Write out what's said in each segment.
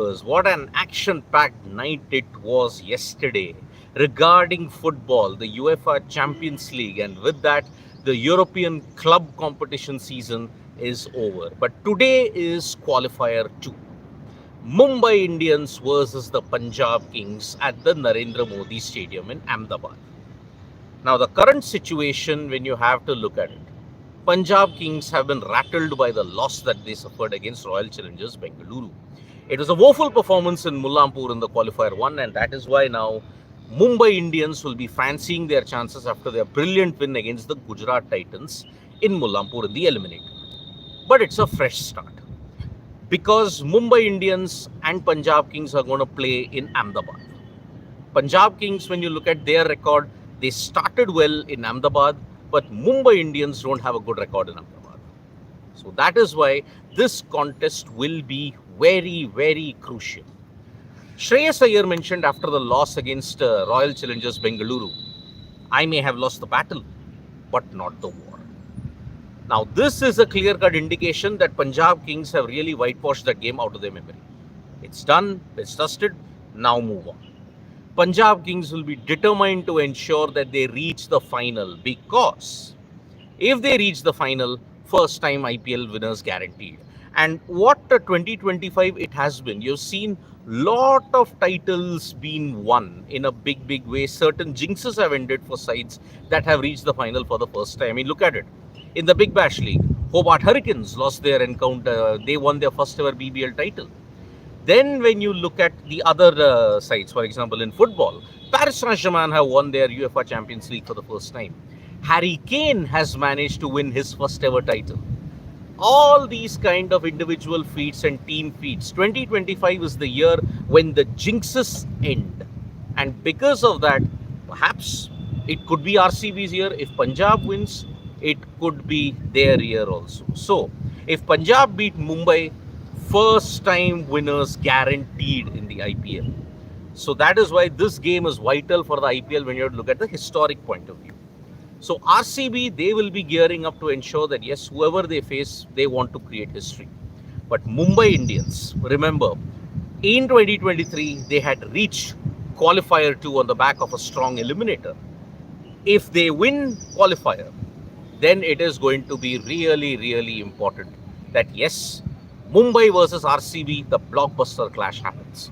What an action-packed night it was yesterday regarding football, the UEFA Champions League, and with that, the European club competition season is over. But today is Qualifier 2. Mumbai Indians versus the Punjab Kings at the Narendra Modi Stadium in Ahmedabad. Now, the current situation, when you have to look at it, Punjab Kings have been rattled by the loss that they suffered against Royal Challengers Bengaluru. It was a woeful performance in Mullampur in the Qualifier 1, and that is why now Mumbai Indians will be fancying their chances after their brilliant win against the Gujarat Titans in Mullampur in the Eliminator. But it's a fresh start because Mumbai Indians and Punjab Kings are going to play in Ahmedabad. Punjab Kings, when you look at their record, they started well in Ahmedabad, but Mumbai Indians don't have a good record in Ahmedabad. So that is why this contest will be very, very crucial. Shreyas Iyer mentioned after the loss against Royal Challengers Bengaluru, I may have lost the battle, but not the war. Now, this is a clear-cut indication that Punjab Kings have really whitewashed that game out of their memory. It's done, it's dusted, now move on. Punjab Kings will be determined to ensure that they reach the final, because if they reach the final, first time IPL winners guaranteed. And what a 2025 it has been. You've seen lot of titles being won in a big way. Certain jinxes have ended for sides that have reached the final for the first time. I mean, look at it. In the Big Bash League, Hobart Hurricanes lost their encounter. They won their first ever BBL title. Then when you look at the other sides, for example, in football, Paris Saint-Germain have won their UEFA Champions League for the first time. Harry Kane has managed to win his first ever title. All these kind of individual feats and team feats. 2025 is the year when the jinxes end. And because of that, perhaps it could be RCB's year. If Punjab wins, it could be their year also. So, if Punjab beat Mumbai, first time winners guaranteed in the IPL. So that is why this game is vital for the IPL when you look at the historic point of view. So RCB, they will be gearing up to ensure that yes, whoever they face, they want to create history. But Mumbai Indians, remember, in 2023, they had reached Qualifier 2 on the back of a strong Eliminator. If they win Qualifier, then it is going to be really important that yes, Mumbai versus RCB, the blockbuster clash happens.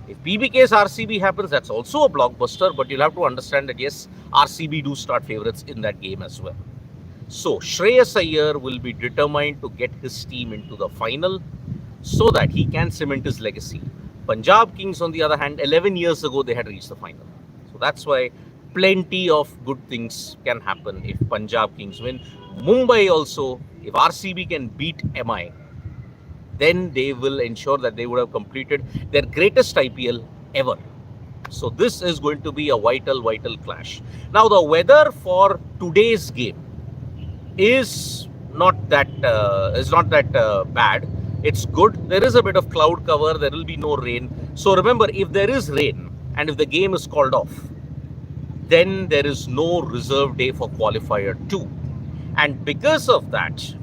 If pbks RCB happens, that's also a blockbuster, but you'll have to understand that yes, RCB do start favourites in that game as well. So Shreyas Iyer will be determined to get his team into the final so that he can cement his legacy. Punjab Kings, on the other hand, 11 years ago, they had reached the final. So that's why plenty of good things can happen if Punjab Kings win. Mumbai also, if RCB can beat MI, then they will ensure that they would have completed their greatest IPL ever. So this is going to be a vital clash. Now the weather for today's game is not that bad. It's good. There is a bit of cloud cover. There will be no rain. So remember, if there is rain and if the game is called off, then there is no reserve day for Qualifier 2. And because of that,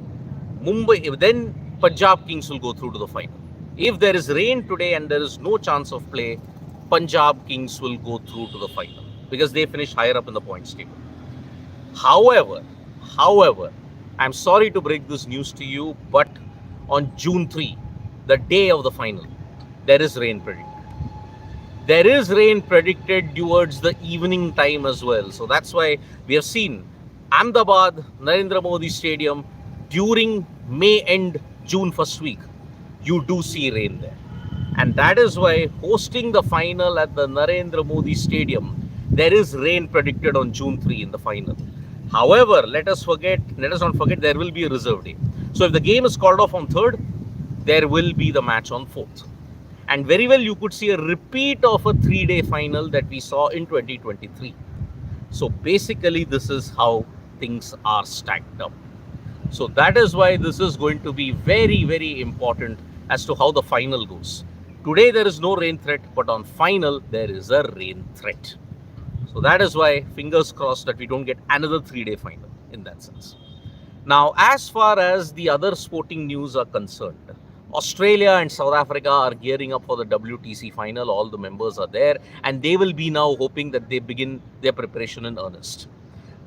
then Punjab Kings will go through to the final. If there is rain today and there is no chance of play, Punjab Kings will go through to the final because they finished higher up in the points table. However, I'm sorry to break this news to you, but on June 3, the day of the final, there is rain predicted. There is rain predicted towards the evening time as well. So that's why we have seen Ahmedabad, Narendra Modi Stadium during May end, June first week, you do see rain there. And that is why hosting the final at the Narendra Modi Stadium, there is rain predicted on June 3 in the final. However, let us not forget there will be a reserve day. So if the game is called off on 3rd, there will be the match on 4th. And very well you could see a repeat of a 3-day final that we saw in 2023. So basically this is how things are stacked up. So that is why this is going to be very important as to how the final goes. Today there is no rain threat, but on final there is a rain threat. So that is why fingers crossed that we don't get another 3-day final in that sense. Now, as far as the other sporting news are concerned, Australia and South Africa are gearing up for the WTC final. All the members are there, and they will be now hoping that they begin their preparation in earnest.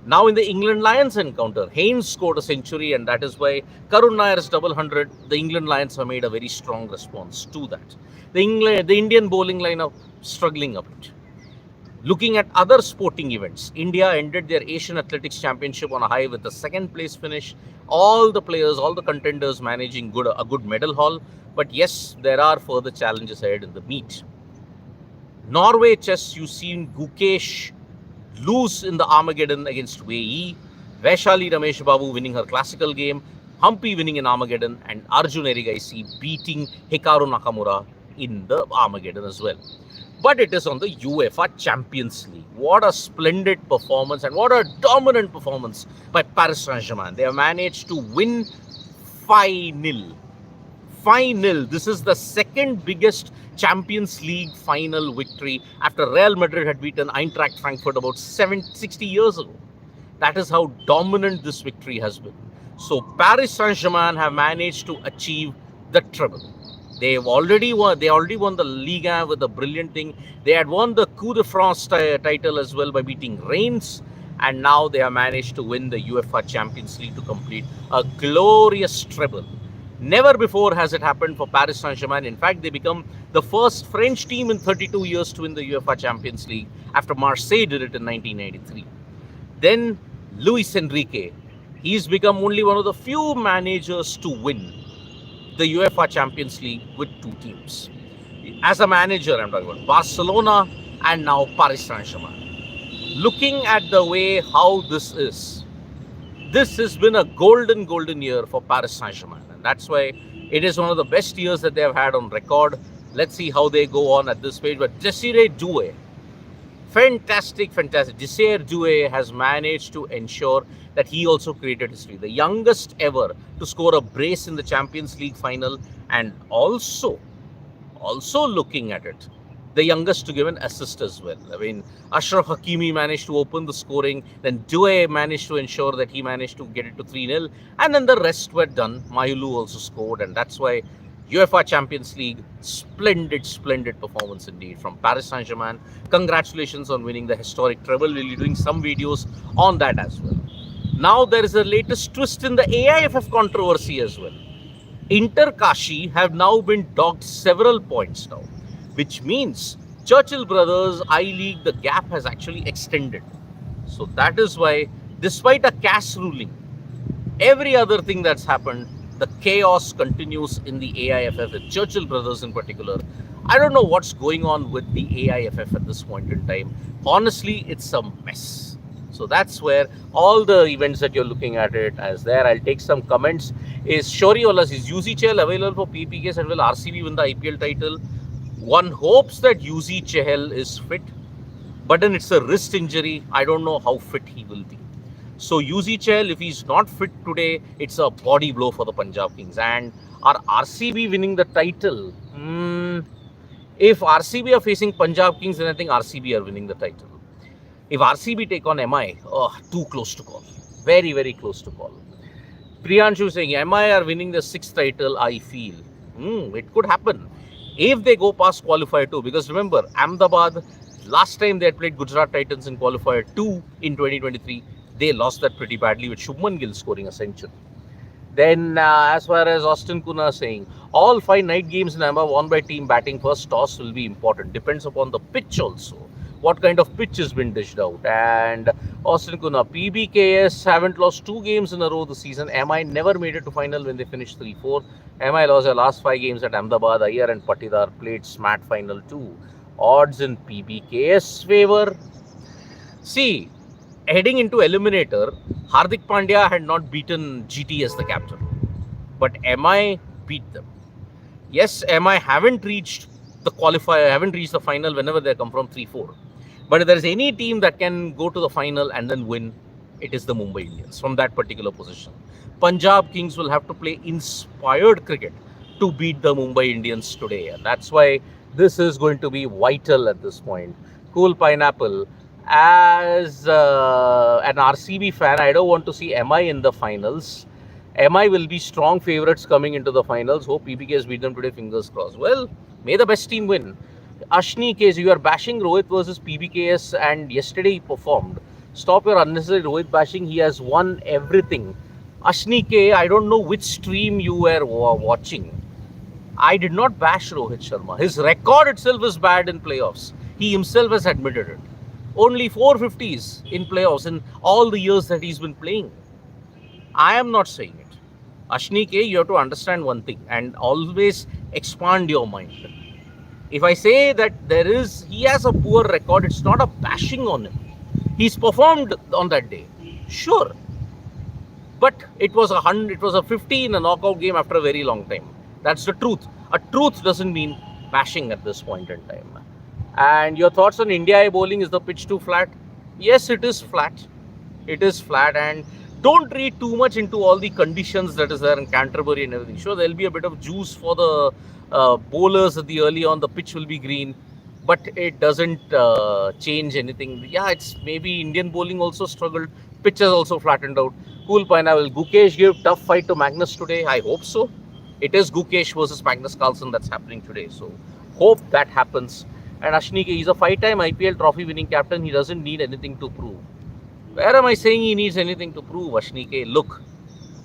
Now in the England Lions encounter, Haynes scored a century, and that is why Karun Nair's double hundred, the England Lions have made a very strong response to that. The Indian bowling lineup struggling a bit. Looking at other sporting events, India ended their Asian Athletics Championship on a high with a second place finish. All the players, all the contenders managing a good medal haul. But yes, there are further challenges ahead in the meet. Norway Chess, you've seen Gukesh lose in the Armageddon against Wei Yi. Vaishali Ramesh Babu winning her classical game. Humpy winning in Armageddon. And Arjun Erigaisi beating Hikaru Nakamura in the Armageddon as well. But it is on the UEFA Champions League. What a splendid performance and what a dominant performance by Paris Saint-Germain. They have managed to win 5-0. 5-0. This is the second biggest Champions League final victory after Real Madrid had beaten Eintracht Frankfurt about 60 years ago. That is how dominant this victory has been. So Paris Saint-Germain have managed to achieve the treble. They already won the Ligue 1 with a brilliant thing. They had won the Coup de France title as well by beating Reims. And now they have managed to win the UEFA Champions League to complete a glorious treble. Never before has it happened for Paris Saint-Germain. In fact, they become the first French team in 32 years to win the UEFA Champions League after Marseille did it in 1993. Then Luis Enrique. He's become only one of the few managers to win the UEFA Champions League with two teams. As a manager, I'm talking about Barcelona and now Paris Saint-Germain. Looking at the way how this has been a golden year for Paris Saint-Germain. And that's why it is one of the best years that they have had on record. Let's see how they go on at this stage. But Desiree Doué, fantastic. Desiree Doué has managed to ensure that he also created history. The youngest ever to score a brace in the Champions League final, and also looking at it, the youngest to give an assist as well. I mean, Ashraf Hakimi managed to open the scoring, then Doué managed to ensure that he managed to get it to 3-0, and then the rest were done. Mayulu also scored, and that's why UEFA Champions League, splendid performance indeed from Paris Saint-Germain. Congratulations on winning the historic treble. We'll be doing some videos on that as well. Now there is a latest twist in the AIFF controversy as well. Inter Kashi have now been docked several points now, which means Churchill Brothers I-League, the gap has actually extended. So that is why, despite a CAS ruling, every other thing that's happened, the chaos continues in the AIFF, with Churchill Brothers in particular. I don't know what's going on with the AIFF at this point in time. Honestly, it's a mess. So that's where all the events that you're looking at it as there. I'll take some comments. Is Shoriolas, is UZ Chahal available for pbks and will RCB win the IPL title? One hopes that UZ Chahal is fit, but then it's a wrist injury. I don't know how fit he will be. So UZ Chahal, if he's not fit today, it's a body blow for the Punjab Kings. And are RCB winning the title? If RCB are facing Punjab Kings, then I think RCB are winning the title. If RCB take on MI, too close to call. Very close to call. Priyanshu saying MI are winning the 6th title, I feel. It could happen. If they go past Qualifier 2, because remember, Ahmedabad, last time they had played Gujarat Titans in Qualifier 2 in 2023, they lost that pretty badly with Shubman Gill scoring a century. Then as far as Austin Kuna saying, all 5 night games in Ahmedabad won by team batting first toss will be important. Depends upon the pitch also. What kind of pitch has been dished out. And Austin Kuna, PBKS haven't lost 2 games in a row this season. MI never made it to final when they finished 3-4. MI lost their last 5 games at Ahmedabad. Iyer and Patidar played SMAT final too. Odds in PBKS favor. See, heading into Eliminator, Hardik Pandya had not beaten GT as the captain. But MI beat them. Yes, MI haven't reached the qualifier, haven't reached the final whenever they come from 3-4. But if there is any team that can go to the final and then win, it is the Mumbai Indians from that particular position. Punjab Kings will have to play inspired cricket to beat the Mumbai Indians today. And that's why this is going to be vital at this point. Cool Pineapple. As an RCB fan, I don't want to see MI in the finals. MI will be strong favourites coming into the finals. Hope PBKs beat them today, fingers crossed. Well, may the best team win. Ashni Case, you are bashing Rohit versus PBKS and yesterday he performed. Stop your unnecessary Rohit bashing. He has won everything. Ashni K, I don't know which stream you were watching. I did not bash Rohit Sharma. His record itself is bad in playoffs. He himself has admitted it. Only 450s in playoffs in all the years that he's been playing. I am not saying it. Ashni K, you have to understand one thing and always expand your mind. If I say that he has a poor record, it's not a bashing on him. He's performed on that day, sure. But it was a 50 in a knockout game after a very long time. That's the truth. A truth doesn't mean bashing at this point in time. And your thoughts on India bowling, is the pitch too flat? Yes, it is flat. It is flat, and don't read too much into all the conditions that is there in Canterbury and everything. Sure, there'll be a bit of juice for the bowlers at the early on. The pitch will be green, but it doesn't change anything. Yeah, it's maybe Indian bowling also struggled. Pitch has also flattened out. Cool pineapple. Gukesh gave tough fight to Magnus today. I hope so. It is Gukesh versus Magnus Carlsen that's happening today. So hope that happens. And Ashni, he's a 5-time IPL trophy winning captain. He doesn't need anything to prove. Where am I saying he needs anything to prove, Ashni? Look,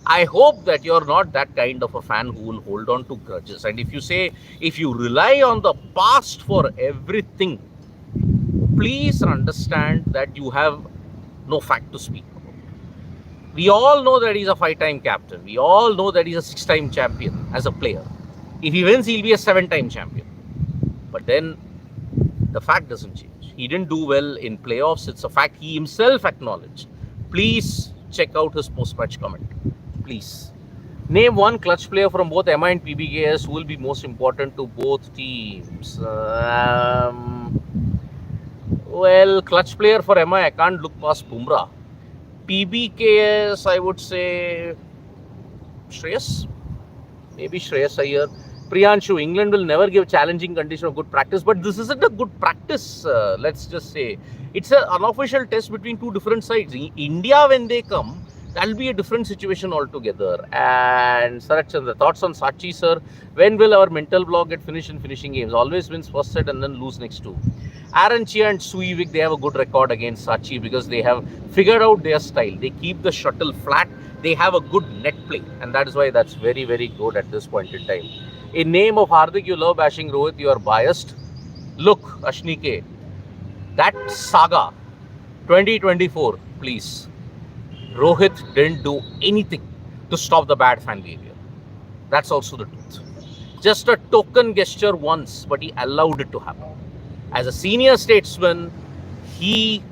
I hope that you're not that kind of a fan who will hold on to grudges. And if you rely on the past for everything, please understand that you have no fact to speak about. We all know that he's a 5-time captain. We all know that he's a 6-time champion as a player. If he wins, he'll be a 7-time champion. But then the fact doesn't change. He didn't do well in playoffs. It's a fact he himself acknowledged. Please check out his post-match comment. Please. Name one clutch player from both MI and PBKS who will be most important to both teams. Well, clutch player for MI, I can't look past Bumrah. PBKS, I would say Shreyas. Maybe Shreyas Iyer. Priyanshu, England will never give challenging condition of good practice, but this isn't a good practice, let's just say. It's an unofficial test between two different sides. In India, when they come, that'll be a different situation altogether. And Sarat Chandra, thoughts on Sachi, sir? When will our mental block get finished in finishing games? Always wins first set and then lose next two. Aaron Chia and Suivik, they have a good record against Sachi because they have figured out their style. They keep the shuttle flat. They have a good net play. And that is why that's very, very good at this point in time. In name of Hardik, you love bashing Rohit, you are biased. Look, Ashni K, that saga, 2024, please. Rohit didn't do anything to stop the bad fan behavior. That's also the truth. Just a token gesture once, but he allowed it to happen. As a senior statesman, he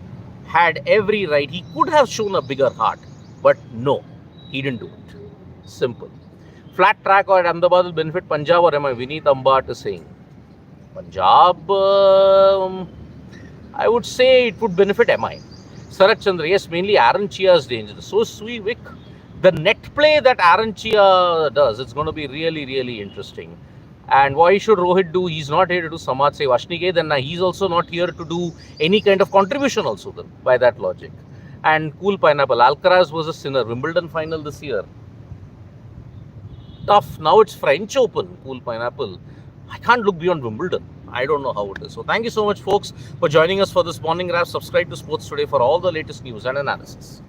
had every right. He could have shown a bigger heart, but no, he didn't do it. Simple. Flat track or Ahmedabad will benefit Punjab, or am I Vineet Ambat is saying? Punjab, I would say it would benefit MI. Sarat Chandra, yes, mainly Aaron Chia is dangerous. So Suivik, the net play that Aaron Chia does, it's going to be really, really interesting. And why should Rohit do? He's not here to do Samaj Seva. Ashni, then he's also not here to do any kind of contribution also then, by that logic. And Cool Pineapple, Alcaraz was a sinner. Wimbledon final this year. Tough. Now it's French Open, Cool Pineapple. I can't look beyond Wimbledon. I don't know how it is. So thank you so much, folks, for joining us for this morning wrap. Subscribe to Sports Today for all the latest news and analysis.